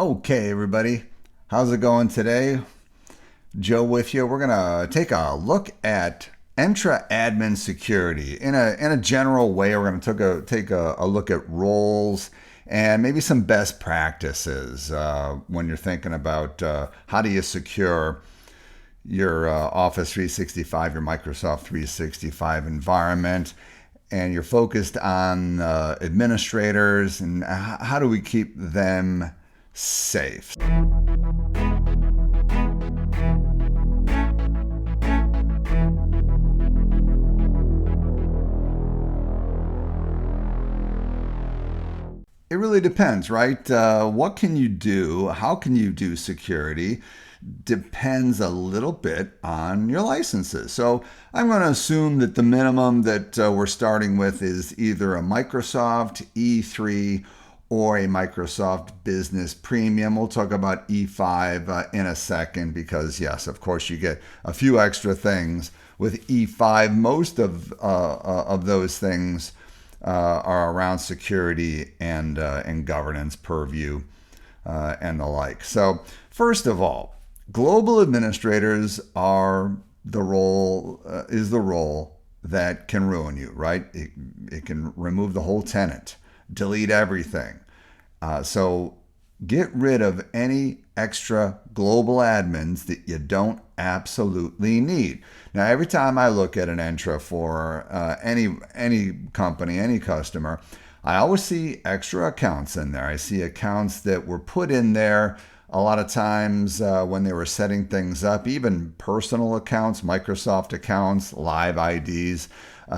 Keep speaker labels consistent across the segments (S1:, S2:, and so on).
S1: Okay, everybody, how's it going today? Joe with you. We're gonna take a look at Entra admin security in a general way. We're gonna take a look at roles and maybe some best practices when you're thinking about how do you secure your Office 365, your Microsoft 365 environment, and you're focused on administrators and how do we keep them safe. It really depends, right? What can you do? How can you do security? Depends a little bit on your licenses. So I'm going to assume that the minimum that we're starting with is either a Microsoft E3 or a Microsoft Business Premium. We'll talk about E5 in a second because, yes, of course, you get a few extra things with E5. Most of those things are around security and governance purview and the like. So first of all, global administrators are the role is the role that can ruin you, right? It can remove the whole tenant, delete everything. So get rid of any extra global admins that you don't absolutely need. Now, every time I look at an Entra for any company, any customer, I always see extra accounts in there. I see accounts that were put in there a lot of times when they were setting things up, even personal accounts, Microsoft accounts, live IDs.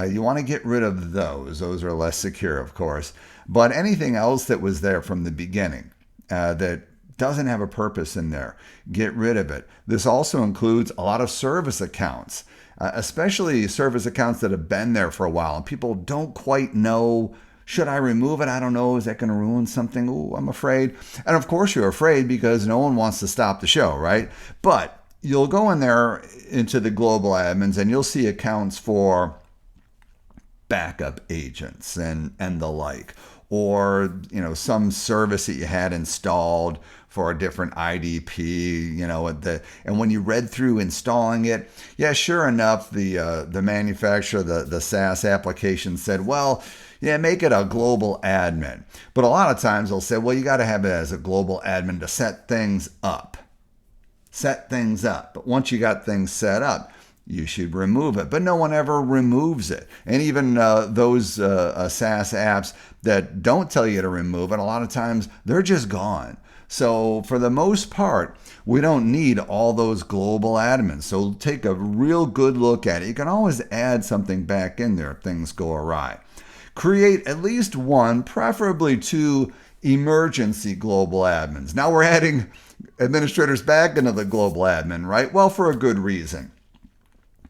S1: You want to get rid of those. Those are less secure, of course. But anything else that was there from the beginning that doesn't have a purpose in there, get rid of it. This also includes a lot of service accounts, especially service accounts that have been there for a while and people don't quite know, should I remove it? I don't know. Is that going to ruin something? Ooh, I'm afraid. And of course you're afraid because no one wants to stop the show, right? But you'll go in there into the global admins and you'll see accounts for backup agents and the like, or some service that you had installed for a different IDP, and when you read through installing it, yeah, sure enough, the manufacturer, the SaaS application said, well, yeah, make it a global admin. But a lot of times they'll say, well, you got to have it as a global admin to set things up. But once you got things set up, you should remove it. But no one ever removes it. And even those SaaS apps that don't tell you to remove it, a lot of times they're just gone. So for the most part, we don't need all those global admins. So take a real good look at it. You can always add something back in there if things go awry. Create at least one, preferably two, emergency global admins. Now we're adding administrators back into the global admin, right? Well, for a good reason.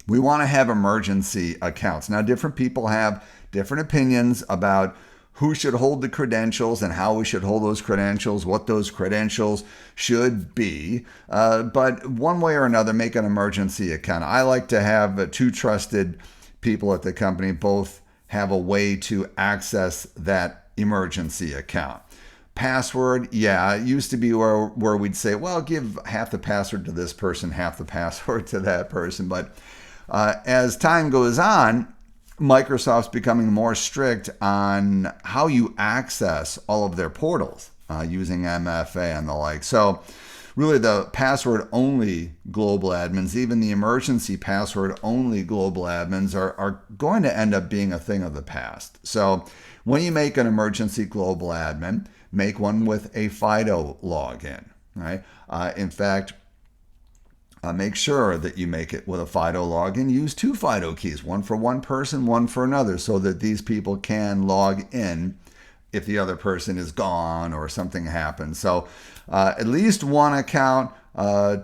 S1: We want to have emergency accounts. Now, different people have different opinions about who should hold the credentials and how we should hold those credentials, what those credentials should be. But one way or another, make an emergency account. I like to have two trusted people at the company both have a way to access that emergency account. Password, yeah, it used to be where we'd say, well, give half the password to this person, half the password to that person. But as time goes on, Microsoft's becoming more strict on how you access all of their portals using MFA and the like. So really the password-only global admins, even the emergency password-only global admins are going to end up being a thing of the past. So when you make an emergency global admin, make one with a FIDO login, right? In fact, make sure that you make it with a FIDO login. Use two FIDO keys, one for one person, one for another, so that these people can log in if the other person is gone or something happens. So at least one account,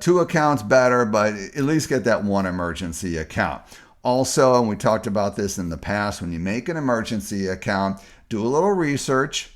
S1: two accounts better, but at least get that one emergency account. Also, and we talked about this in the past, when you make an emergency account, do a little research.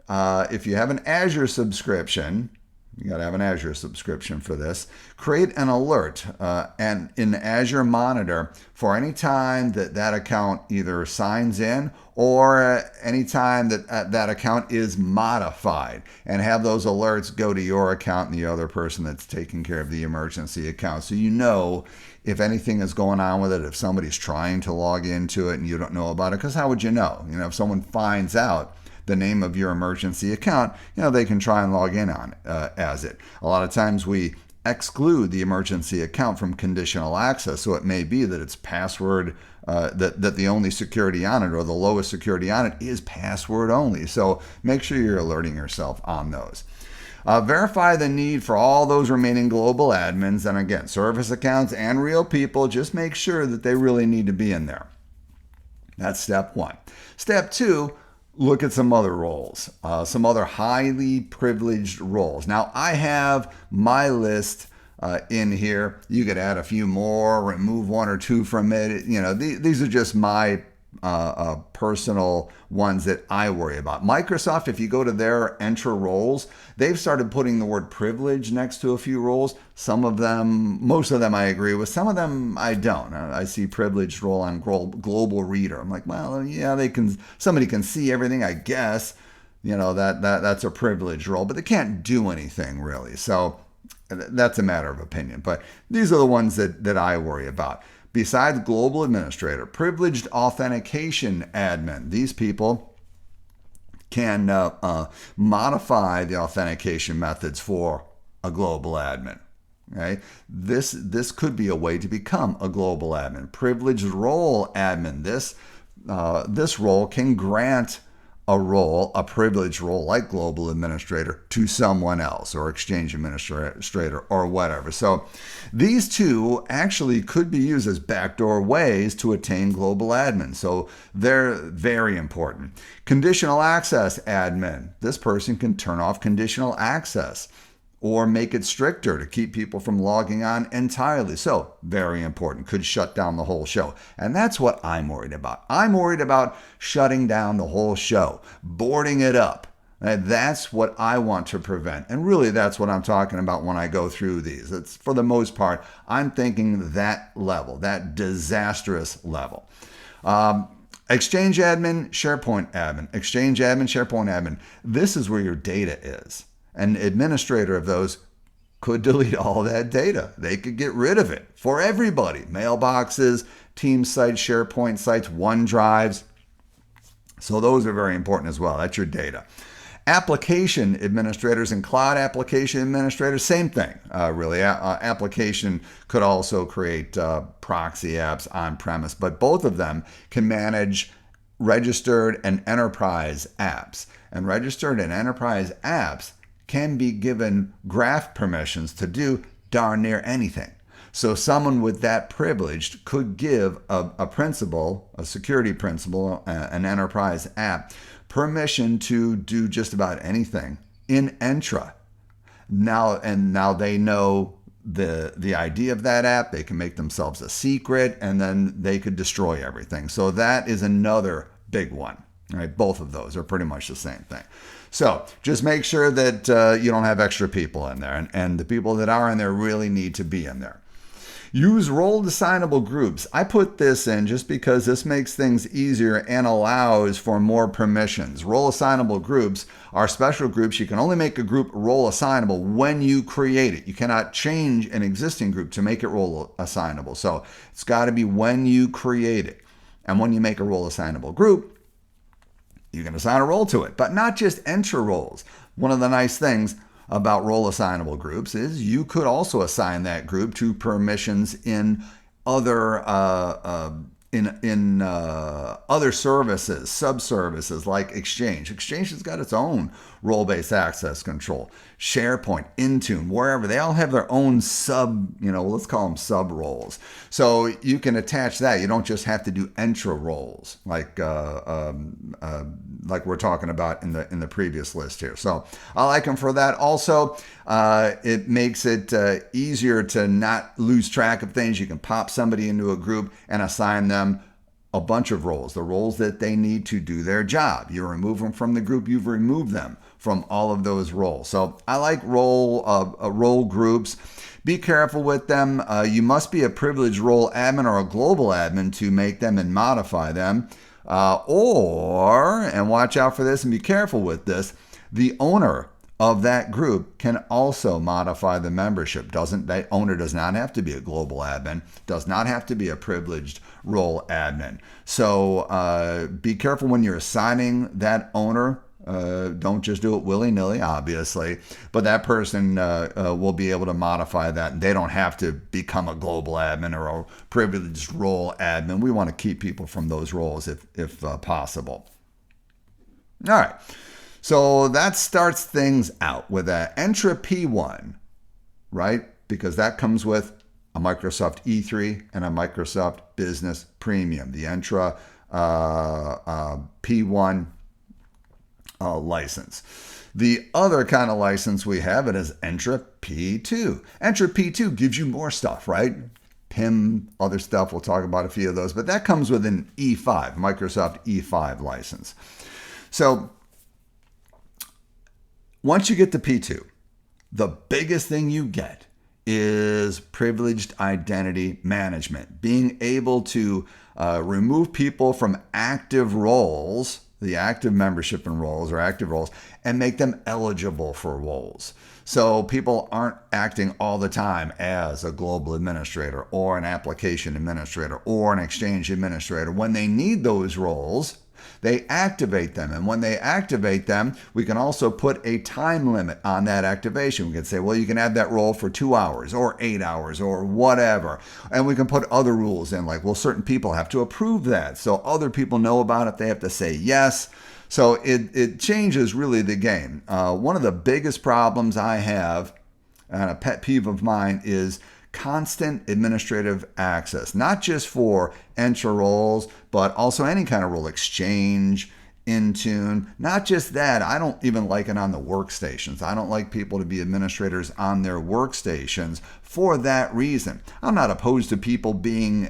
S1: If you have an Azure subscription, You got to have an Azure subscription for this. Create an alert and in Azure Monitor for any time that that account either signs in or any time that that account is modified, and have those alerts go to your account and the other person that's taking care of the emergency account. So you know if anything is going on with it, if somebody's trying to log into it and you don't know about it, because how would you know? You know, if someone finds out the name of your emergency account, you know, they can try and log in on it as it. A lot of times we exclude the emergency account from conditional access. So it may be that it's password, that the only security on it or the lowest security on it is password only. So make sure you're alerting yourself on those. Verify the need for all those remaining global admins. And again, service accounts and real people, just make sure that they really need to be in there. That's step one. Step two, look at some other roles, some other highly privileged roles. Now, I have my list in here. You could add a few more, remove one or two from it. You know, these are just my personal ones that I worry about. Microsoft, if you go to their Entra Roles, they've started putting the word privilege next to a few roles. Some of them, most of them I agree with. Some of them I don't. I see privileged role on global reader. I'm like, well, yeah, somebody can see everything, I guess. You know, that's a privileged role, but they can't do anything really. So that's a matter of opinion. But these are the ones that I worry about. Besides global administrator, privileged authentication admin. These people can modify the authentication methods for a global admin. Okay? This could be a way to become a global admin. Privileged role admin. This role can grant a privileged role like global administrator to someone else, or exchange administrator, or whatever. So these two actually could be used as backdoor ways to attain global admin. So they're very important. Conditional access admin. This person can turn off conditional access or make it stricter to keep people from logging on entirely. So very important, could shut down the whole show. And that's what I'm worried about. I'm worried about shutting down the whole show, boarding it up. And that's what I want to prevent. And really that's what I'm talking about when I go through these. It's, for the most part, I'm thinking that level, that disastrous level. Exchange admin, SharePoint admin. Exchange admin, SharePoint admin. This is where your data is. An administrator of those could delete all that data. They could get rid of it for everybody. Mailboxes, team sites, SharePoint sites, OneDrives. So those are very important as well. That's your data. Application administrators and cloud application administrators, same thing, really. Application could also create proxy apps on premise, but both of them can manage registered and enterprise apps. And registered and enterprise apps can be given graph permissions to do darn near anything. So someone with that privilege could give a principal, a security principal, an enterprise app, permission to do just about anything in Entra. Now they know the idea of that app. They can make themselves a secret, and then they could destroy everything. So that is another big one. Right? Both of those are pretty much the same thing. So just make sure that you don't have extra people in there, and the people that are in there really need to be in there. Use role assignable groups. I put this in just because this makes things easier and allows for more permissions. Role assignable groups are special groups. You can only make a group role assignable when you create it. You cannot change an existing group to make it role assignable. So it's got to be when you create it. And when you make a role assignable group, you can assign a role to it, but not just Entra roles. One of the nice things about role assignable groups is you could also assign that group to permissions in other other services, sub-services like Exchange. Exchange has got its own role-based access control. SharePoint, Intune, wherever, they all have their own let's call them sub-roles. So you can attach that. You don't just have to do Entra roles like we're talking about in the previous list here. So I like them for that. Also, it makes it easier to not lose track of things. You can pop somebody into a group and assign them a bunch of roles, the roles that they need to do their job. You remove them from the group, you've removed them from all of those roles. So I like role groups. Be careful with them. You must be a privileged role admin or a global admin to make them and modify them. And watch out for this and be careful with this, the owner of that group can also modify the membership. That owner does not have to be a global admin, does not have to be a privileged role admin. So be careful when you're assigning that owner. Don't just do it willy-nilly, obviously, but that person will be able to modify that. They don't have to become a global admin or a privileged role admin. We want to keep people from those roles if possible. All right. So that starts things out with an Entra P1, right? Because that comes with a Microsoft E3 and a Microsoft Business Premium, the Entra P1 license. The other kind of license we have it is Entra P2. Entra P2 gives you more stuff, right? PIM, other stuff. We'll talk about a few of those, but that comes with an E5, Microsoft E5 license. So once you get to P2, the biggest thing you get is privileged identity management, being able to remove people from active roles, the active membership in roles or active roles, and make them eligible for roles. So people aren't acting all the time as a global administrator or an application administrator or an exchange administrator. When they need those roles, they activate them. And when they activate them, we can also put a time limit on that activation. We can say, well, you can have that role for 2 hours or 8 hours or whatever. And we can put other rules in, like, well, certain people have to approve that. So other people know about it. They have to say yes. So it changes really the game. One of the biggest problems I have, and a pet peeve of mine, is constant administrative access, not just for Entra roles, but also any kind of role, Exchange, Intune. Not just that, I don't even like it on the workstations. I don't like people to be administrators on their workstations for that reason. I'm not opposed to people being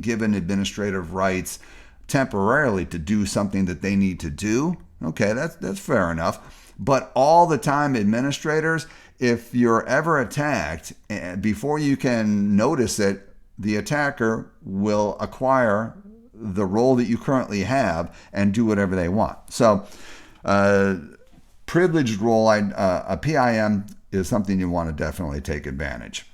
S1: given administrative rights temporarily to do something that they need to do. Okay, that's fair enough. But all the time, administrators, if you're ever attacked, before you can notice it, the attacker will acquire the role that you currently have and do whatever they want. So privileged role, a PIM, is something you want to definitely take advantage.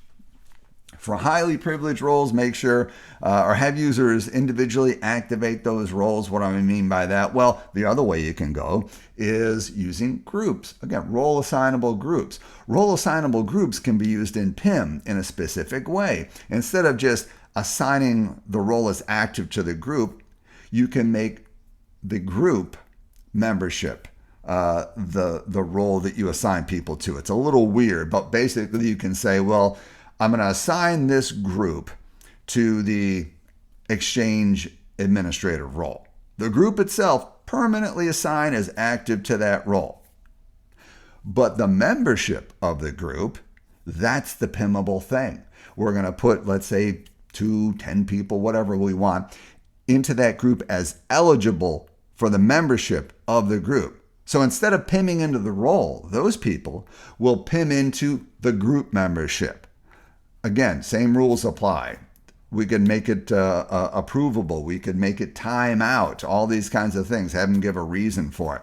S1: For highly privileged roles, make sure or have users individually activate those roles. What do I mean by that? Well, the other way you can go is using groups. Again, role assignable groups. Role assignable groups can be used in PIM in a specific way. Instead of just assigning the role as active to the group, you can make the group membership the role that you assign people to. It's a little weird, but basically you can say, well, I'm going to assign this group to the Exchange administrator role. The group itself permanently assigned as active to that role. But the membership of the group, that's the PIMable thing. We're going to put, let's say, 2, 10 people, whatever we want, into that group as eligible for the membership of the group. So instead of PIMing into the role, those people will PIM into the group membership. Again, same rules apply. We could make it approvable. We could make it time out. All these kinds of things. Have them give a reason for it.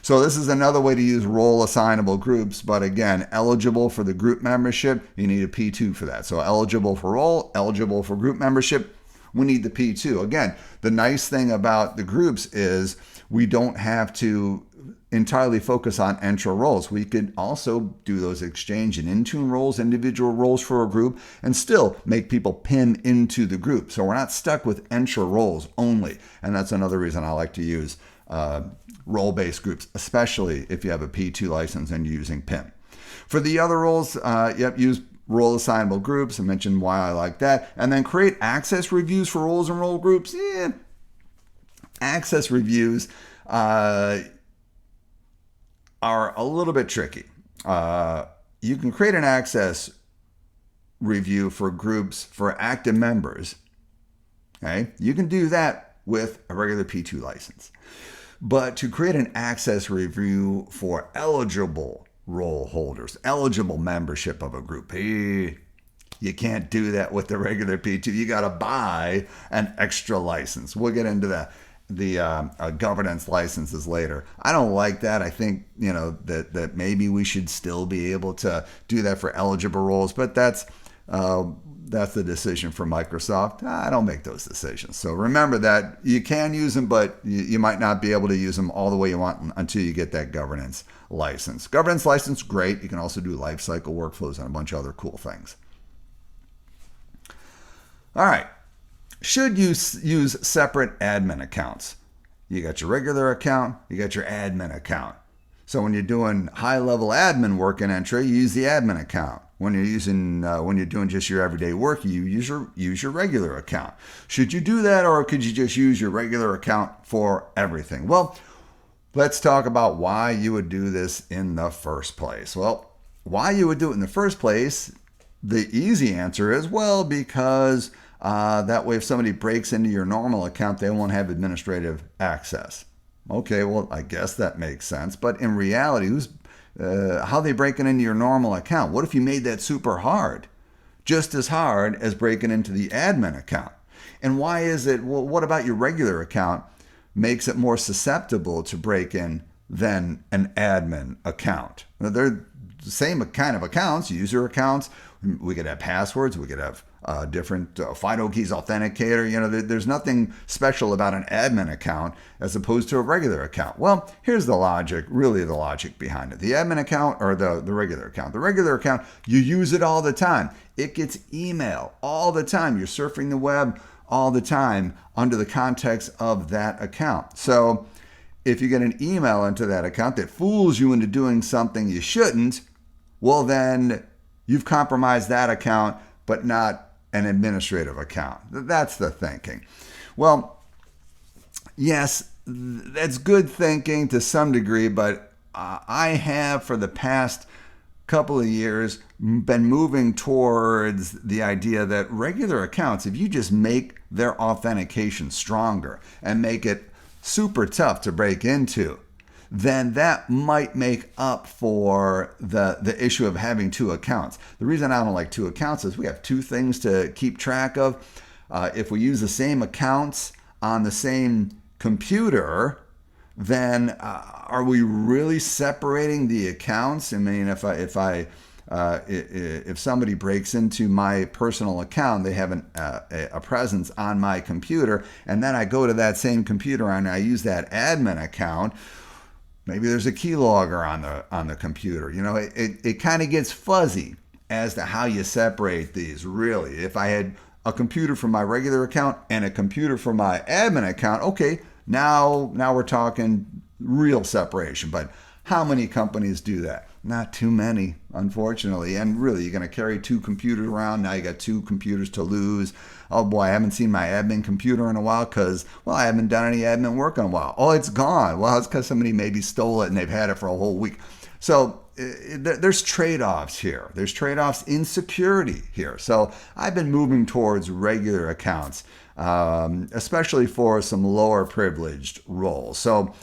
S1: So this is another way to use role assignable groups. But again, eligible for the group membership, you need a P2 for that. So eligible for role, eligible for group membership, we need the P2. Again, the nice thing about the groups is we don't have to entirely focus on Entra roles. We could also do those Exchange and Intune roles, individual roles for a group, and still make people PIM into the group. So we're not stuck with Entra roles only. And that's another reason I like to use role-based groups, especially if you have a P2 license and you're using PIM. For the other roles, use role assignable groups. I mentioned why I like that. And then create access reviews for roles and role groups. Access reviews are a little bit tricky. You can create an access review for groups for active members. Okay, you can do that with a regular P2 license. but to create an access review for eligible role holders, eligible membership of a group. You can't do that with the regular P2. You got to buy an extra license. We'll get into the governance licenses later. I don't like that. I think that maybe we should still be able to do that for eligible roles, but that's the decision for Microsoft. I don't make those decisions. So remember that you can use them, but you might not be able to use them all the way you want until you get that governance license. Governance license, great. You can also do lifecycle workflows and a bunch of other cool things. All right. Should you use separate admin accounts? You got your regular account, you got your admin account. So when you're doing high-level admin work in Entra, you use the admin account. When you're doing just your everyday work, you use your regular account. Should you do that, or could you just use your regular account for everything? Well, let's talk about why you would do this in the first place. Well, why you would do it in the first place, the easy answer is, well, because that way if somebody breaks into your normal account, they won't have administrative access. Okay, well, I guess that makes sense. But in reality, how are they breaking into your normal account? What if you made that super hard? Just as hard as breaking into the admin account. And why is it, well, what about your regular account makes it more susceptible to break in than an admin account? Now, they're the same kind of accounts, user accounts. We could have passwords. We could have different FIDO keys, authenticator. There's nothing special about an admin account as opposed to a regular account. Well, here's the logic, really the logic behind it. The admin account or the regular account. The regular account, you use it all the time. It gets email all the time. You're surfing the web all the time under the context of that account. So if you get an email into that account that fools you into doing something you shouldn't, well, then you've compromised that account, but not an administrative account. That's the thinking. Well, yes, that's good thinking to some degree, but I have for the past couple of years been moving towards the idea that regular accounts, if you just make their authentication stronger and make it super tough to break into, then that might make up for the issue of having two accounts. The reason I don't like two accounts is we have two things to keep track of. If we use the same accounts on the same computer, then are we really separating the accounts? I mean, if somebody breaks into my personal account, they have a presence on my computer, and then I go to that same computer and I use that admin account. Maybe there's a keylogger on the computer. It kind of gets fuzzy as to how you separate these, really. If I had a computer for my regular account and a computer for my admin account, okay, now we're talking real separation. But how many companies do that? Not too many, unfortunately. And really, you're going to carry two computers around. Now you got two computers to lose. Oh boy, I haven't seen my admin computer in a while because, well, I haven't done any admin work in a while. Oh, it's gone. Well, it's because somebody maybe stole it and they've had it for a whole week. So there's trade-offs here. There's trade-offs in security here. So I've been moving towards regular accounts, especially for some lower privileged roles. So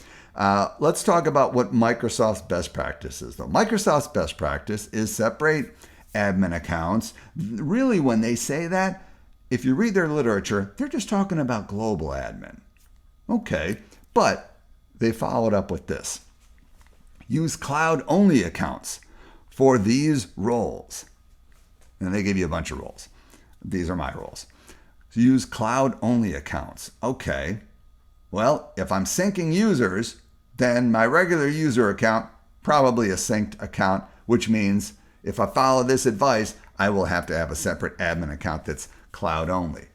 S1: let's talk about what Microsoft's best practice is, though. Microsoft's best practice is separate admin accounts. Really, when they say that, if you read their literature, they're just talking about global admin. Okay, but they followed up with this. Use cloud-only accounts for these roles. And they give you a bunch of roles. These are my roles. So use cloud-only accounts. Okay. Well, if I'm syncing users, then my regular user account, probably a synced account, which means if I follow this advice, I will have to have a separate admin account that's cloud only.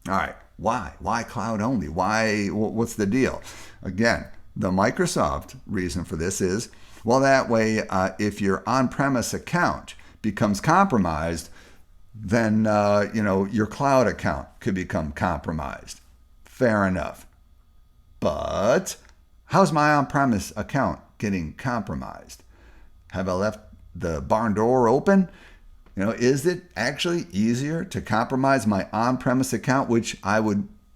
S1: All right, why? Why cloud only? Why? What's the deal? Again, the Microsoft reason for this is, well, that way, if your on-premise account becomes compromised, then your cloud account could become compromised. Fair enough. But how's my on-premise account getting compromised? Have I left the barn door open? Is it actually easier to compromise my on-premise account, which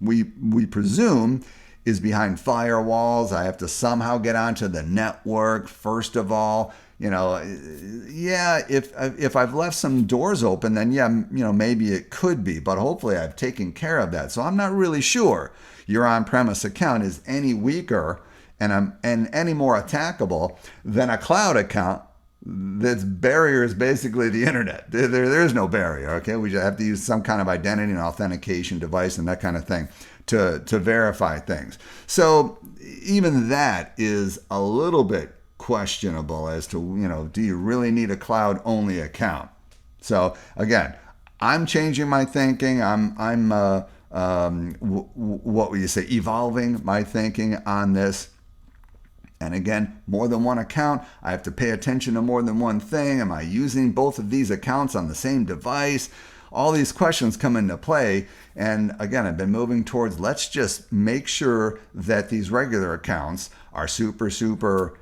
S1: we presume is behind firewalls. I have to somehow get onto the network first of all. Yeah, if I've left some doors open, then yeah, maybe it could be, but hopefully I've taken care of that. So I'm not really sure your on-premise account is any weaker and any more attackable than a cloud account. That's barrier is basically the internet. There's no barrier. Okay, we just have to use some kind of identity and authentication device and that kind of thing to verify things. So even that is a little bit questionable as to, do you really need a cloud only account? So again, I'm changing my thinking. I'm what would you say, evolving my thinking on this. And again, more than one account, I have to pay attention to more than one thing. Am I using both of these accounts on the same device? All these questions come into play. And again, I've been moving towards, let's just make sure that these regular accounts are super strong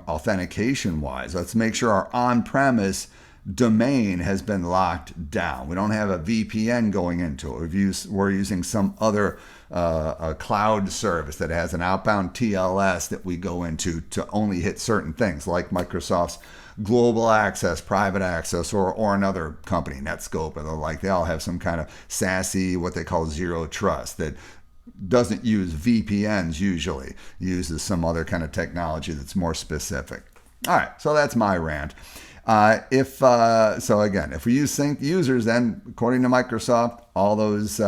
S1: authentication wise. Let's make sure our on-premise domain has been locked down. We don't have a VPN going into it. We're using some other a cloud service that has an outbound TLS that we go into to only hit certain things, like Microsoft's global access, private access, or another company, Netscope or the like. They all have some kind of SASE, what they call zero trust, that doesn't use VPNs usually, uses some other kind of technology that's more specific. All right, so that's my rant. If we use synced users, then according to Microsoft, all those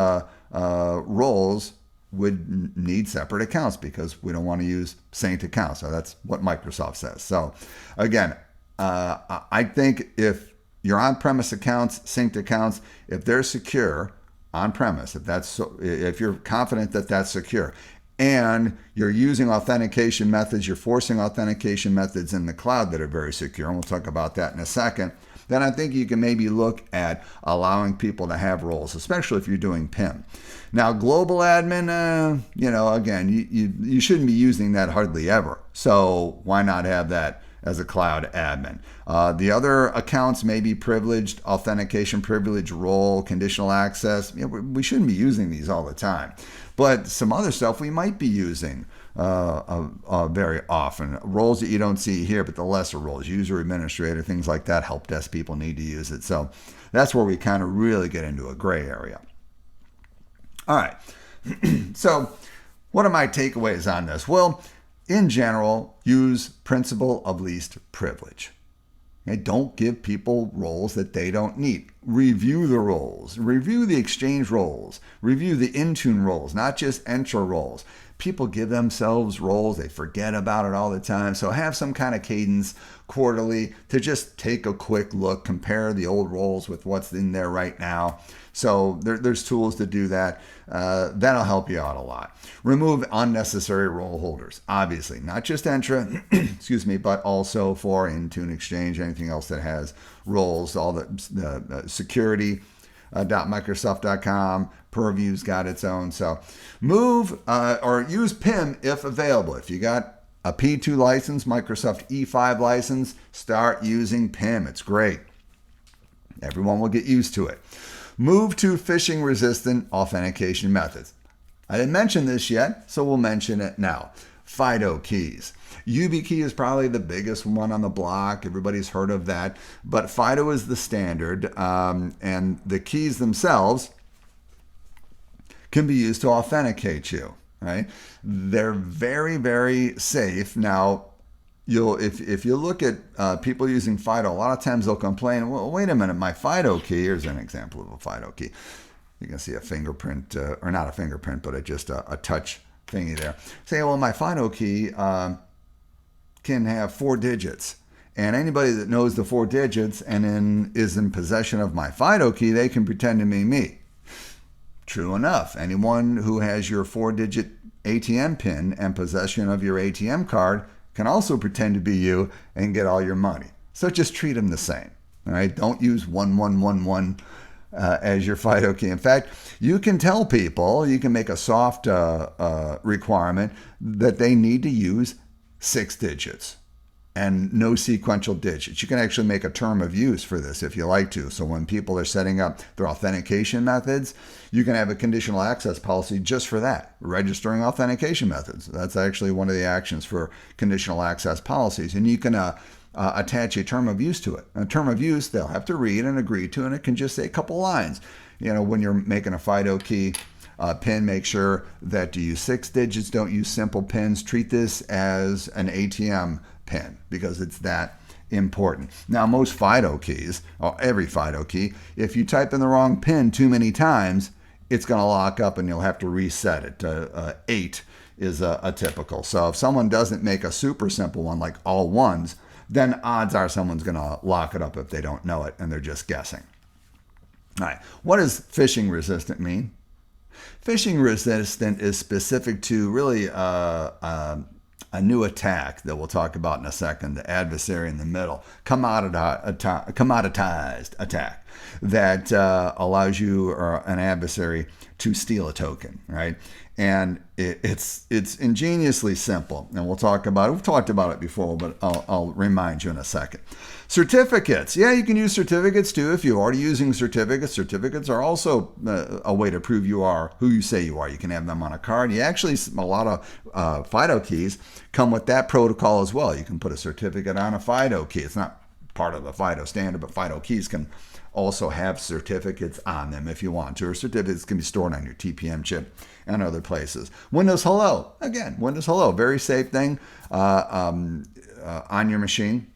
S1: roles would need separate accounts because we don't want to use synced accounts. So that's what Microsoft says. So again, I think if your on-premise accounts, synced accounts, if they're secure on-premise, if you're confident that that's secure, and you're using authentication methods, you're forcing authentication methods in the cloud that are very secure, and we'll talk about that in a second, then I think you can maybe look at allowing people to have roles, especially if you're doing PIM. Now, global admin, again, you shouldn't be using that hardly ever. So why not have that as a cloud admin? The other accounts may be privileged, authentication privilege, role, conditional access. We shouldn't be using these all the time. But some other stuff we might be using very often. Roles that you don't see here, but the lesser roles, user administrator, things like that, help desk people need to use it. So that's where we kind of really get into a gray area. All right. So what are my takeaways on this? Well, in general, use principle of least privilege. Okay? Don't give people roles that they don't need. Review the roles. Review the Exchange roles. Review the Intune roles, not just Entra roles. People give themselves roles. They forget about it all the time. So have some kind of cadence quarterly to just take a quick look, compare the old roles with what's in there right now. So there's tools to do that. That'll help you out a lot. Remove unnecessary role holders. Obviously, not just Entra, excuse me, but also for Intune, Exchange, anything else that has roles, all the security. .microsoft.com, Purview's got its own. So move or use PIM if available. If you got a P2 license, Microsoft E5 license, start using PIM. It's great. Everyone will get used to it. Move to phishing resistant authentication methods. I didn't mention this yet, so we'll mention it now. FIDO keys. YubiKey is probably the biggest one on the block. Everybody's heard of that. But FIDO is the standard, and the keys themselves can be used to authenticate you. Right? They're very, very safe. Now, if you look at people using FIDO, a lot of times they'll complain, well, wait a minute, my FIDO key, here's an example of a FIDO key. You can see a fingerprint, or not a fingerprint, but just a touch thingy there. Say, well, my FIDO key can have 4 digits. And anybody that knows the 4 digits and is in possession of my FIDO key, they can pretend to be me. True enough. Anyone who has your 4-digit ATM PIN and possession of your ATM card can also pretend to be you and get all your money. So just treat them the same. All right? Don't use 1111 as your FIDO key. In fact, you can tell people, you can make a soft requirement that they need to use 6 digits. and no sequential digits. You can actually make a term of use for this if you like to. So when people are setting up their authentication methods, you can have a conditional access policy just for that, registering authentication methods. That's actually one of the actions for conditional access policies. And you can attach a term of use to it. A term of use, they'll have to read and agree to, and it can just say a couple lines. When you're making a FIDO key PIN, make sure that you use 6 digits, don't use simple pins. Treat this as an ATM PIN because it's that important. Now, most FIDO keys, or every FIDO key, if you type in the wrong PIN too many times, it's going to lock up and you'll have to reset it. 8 is a typical. So if someone doesn't make a super simple one like all ones, then odds are someone's going to lock it up if they don't know it and they're just guessing. All right, what does phishing resistant mean? Phishing resistant is specific to really a new attack that we'll talk about in a second, the adversary in the middle, commoditized attack that allows you or an adversary to steal a token, right? And it's ingeniously simple, and we've talked about it before, but I'll remind you in a second. Certificates. Yeah, you can use certificates too if you're already using certificates. Certificates are also a way to prove you are who you say you are. You can have them on a card. A lot of FIDO keys come with that protocol as well. You can put a certificate on a FIDO key. It's not part of the FIDO standard, but FIDO keys can also have certificates on them if you want to, or certificates can be stored on your TPM chip and other places. Windows Hello, again, Windows Hello, very safe thing on your machine.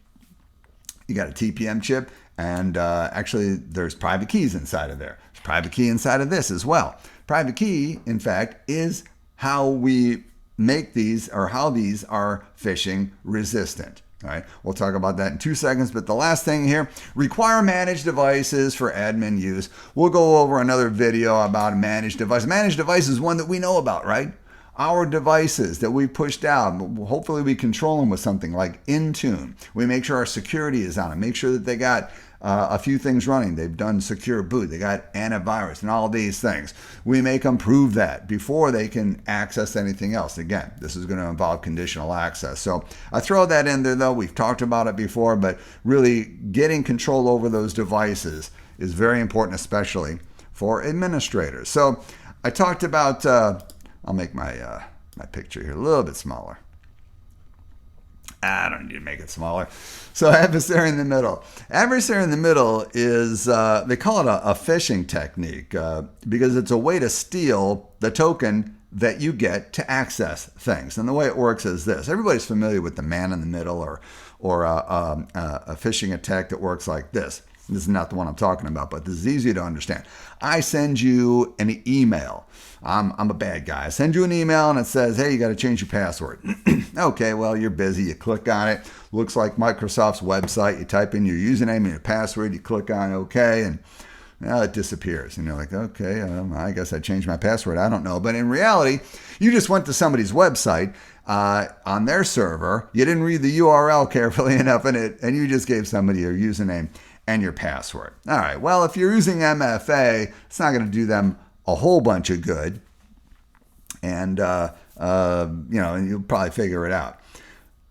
S1: You got a TPM chip, and actually there's private keys inside of there. There's private key inside of this as well. Private key, in fact, is how we make these, or how these are phishing resistant. All right, we'll talk about that in 2 seconds. But the last thing here, require managed devices for admin use. We'll go over another video about a managed device. Managed device is one that we know about, right? Our devices that we pushed out, hopefully we control them with something like Intune. We make sure our security is on them. Make sure that they got a few things running. They've done secure boot. They got antivirus and all these things. We make them prove that before they can access anything else. Again, this is going to involve conditional access. So I throw that in there, though. We've talked about it before, but really getting control over those devices is very important, especially for administrators. So I talked about, I'll make my picture here a little bit smaller. I don't need to make it smaller. So adversary in the middle. Adversary in the middle is, they call it a phishing technique because it's a way to steal the token that you get to access things. And the way it works is this. Everybody's familiar with the man in the middle or a phishing attack that works like this. This is not the one I'm talking about, but this is easy to understand. I send you an email. I'm a bad guy. I send you an email and it says, hey, you got to change your password. Okay, well, you're busy. You click on it. Looks like Microsoft's website. You type in your username and your password. You click on OK, and it disappears. And you're like, okay, I guess I changed my password. I don't know. But in reality, you just went to somebody's website on their server. You didn't read the URL carefully enough in it, and you just gave somebody your username and your password. All right, well, if you're using MFA, it's not going to do them a whole bunch of good. And, you'll probably figure it out.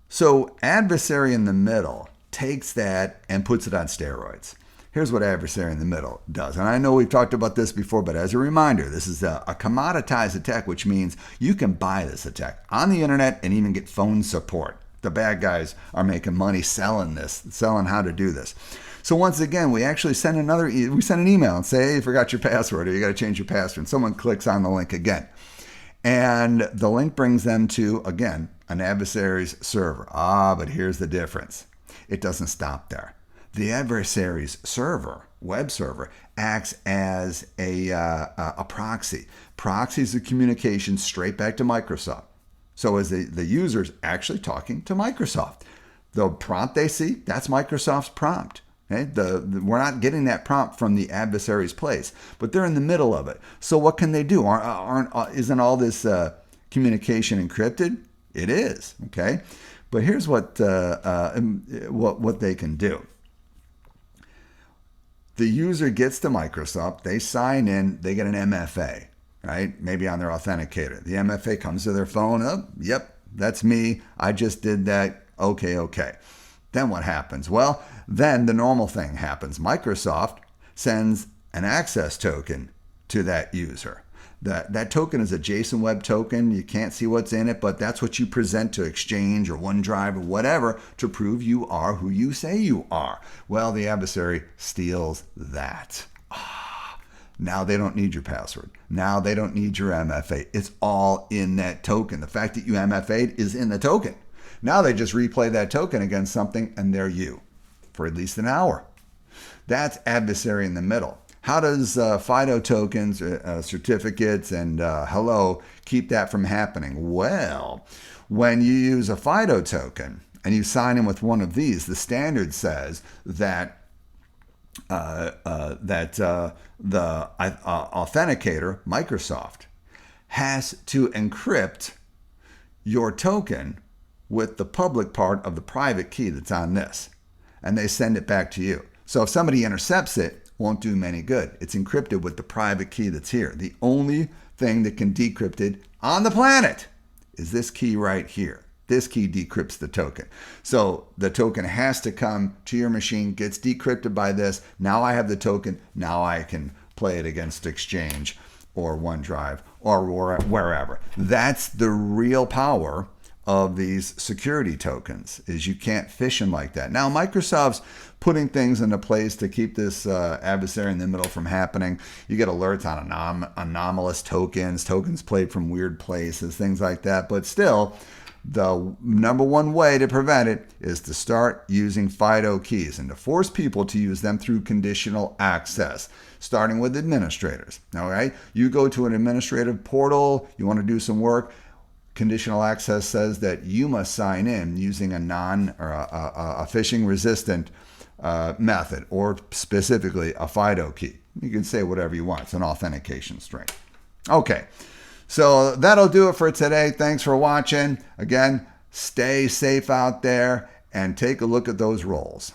S1: So adversary in the middle takes that and puts it on steroids. Here's what adversary in the middle does. And I know we've talked about this before, but as a reminder, this is a commoditized attack, which means you can buy this attack on the internet and even get phone support. The bad guys are making money selling how to do this. So once again, we actually send an email and say, hey, you forgot your password, or you got to change your password. And someone clicks on the link again. And the link brings them to, again, an adversary's server. But here's the difference. It doesn't stop there. The adversary's server, web server, acts as a proxy. Proxies of communication straight back to Microsoft. So as the user's actually talking to Microsoft. The prompt they see, that's Microsoft's prompt. Okay? We're not getting that prompt from the adversary's place, but they're in the middle of it. So what can they do? Isn't all this communication encrypted? It is. Okay, but here's what they can do. The user gets to Microsoft, they sign in, they get an MFA, right? Maybe on their authenticator. The MFA comes to their phone. Oh, yep, that's me. I just did that. Okay. Then what happens? Well, then the normal thing happens. Microsoft sends an access token to that user. That token is a JSON Web token. You can't see what's in it, but that's what you present to Exchange or OneDrive or whatever to prove you are who you say you are. Well, the adversary steals that. Now they don't need your password. Now they don't need your MFA. It's all in that token. The fact that you MFA'd is in the token. Now they just replay that token against something and they're you for at least an hour. That's adversary in the middle. How does FIDO tokens, certificates, and hello keep that from happening? Well, when you use a FIDO token and you sign in with one of these, the standard says that the authenticator, Microsoft, has to encrypt your token with the public part of the private key that's on this, and they send it back to you. So if somebody intercepts it, won't do them any good. It's encrypted with the private key that's here. The only thing that can decrypt it on the planet is this key right here. This key decrypts the token. So the token has to come to your machine, gets decrypted by this. Now I have the token. Now I can play it against Exchange or OneDrive or wherever. That's the real power of these security tokens, is you can't phish them like that. Now, Microsoft's putting things into place to keep this adversary in the middle from happening. You get alerts on anomalous tokens played from weird places, things like that. But still, the number one way to prevent it is to start using FIDO keys and to force people to use them through conditional access, starting with administrators. All right, you go to an administrative portal, you want to do some work. Conditional access says that you must sign in using a phishing resistant method, or specifically a FIDO key. You can say whatever you want. It's an authentication string. Okay, so that'll do it for today. Thanks for watching. Again, stay safe out there and take a look at those roles.